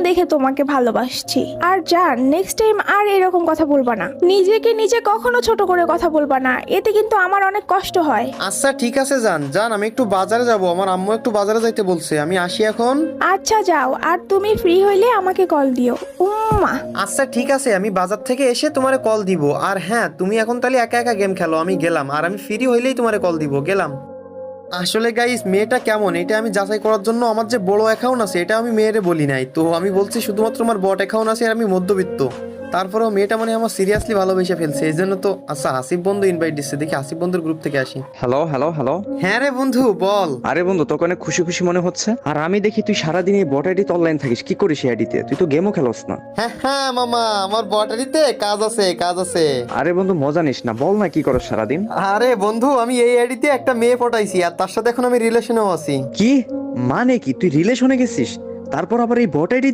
দেখে তোমাকে ভালোবাসছি। আর জান, নেক্সট টাইম আর এরকম কথা বলবা না, নিজেকে নিজে কখনো ছোট করে কথা বলবা না, এতে কিন্তু আমার অনেক কষ্ট হয়। আচ্ছা ঠিক আছে জান, জান আমি একটু বাজারে যাব, আমার আম্মু একটু বাজারে যাইতে বলছে, আমি আসি এখন। আচ্ছা যাও, আর তুমি ফ্রি হইলে আমাকে কল দিও। উম্মা। আচ্ছা ঠিক আছে, আমি বাজার থেকে এসে তোমারে কল দিব। আর হ্যাঁ, তুমি এখন তাহলে একা একা গেম খেলো, আমি গেলাম। আর আমি ফ্রি হইলেই তোমারে কল দিব, গেলাম। আসলে গাইস, মেয়েটা কেমন এটা আমি যাচাই করার জন্য আমার যে বড় অ্যাকাউন্ট আছে এটা আমি মেয়েরে বলি নাই, তো আমি বলছি শুধুমাত্র আমার বট অ্যাকাউন্ট আছে আর আমি মধ্যবিত্ত। তারপরেও মেয়েটা মানে আমার সিরিয়াসলি ভালোবেসে ফেলছে, এই জন্য তো। আচ্ছা, আসিফ বন্ধু ইনভাইট দিচ্ছে, দেখি আসিফ বন্ধুর গ্রুপ থেকে আসি। Hello hello hello. হ্যাঁ রে বন্ধু, বল। আরে বন্ধু, তোকে অনেক খুশি খুশি মনে হচ্ছে। আর আমি দেখি তুই সারাদিন এই বট আইডিতে অনলাইন থাকিস, কি করিস এই আইডিতে? তুই তো গেমও খেলোস না। হ্যাঁ হ্যাঁ মামা, আমার বটারিতে কাজ আছে, কাজ আছে। আরে বন্ধু, মজা নিস না, বল না কি করস সারাদিন। আরে বন্ধু, আমি এই আইডিতে একটা মেয়ে পটাইছি আর তার সাথে এখন আমি রিলেশনেও আছি। কি মানে কি, তুই রিলেশনে গেছিস? তারপর আবার এই বট আইডি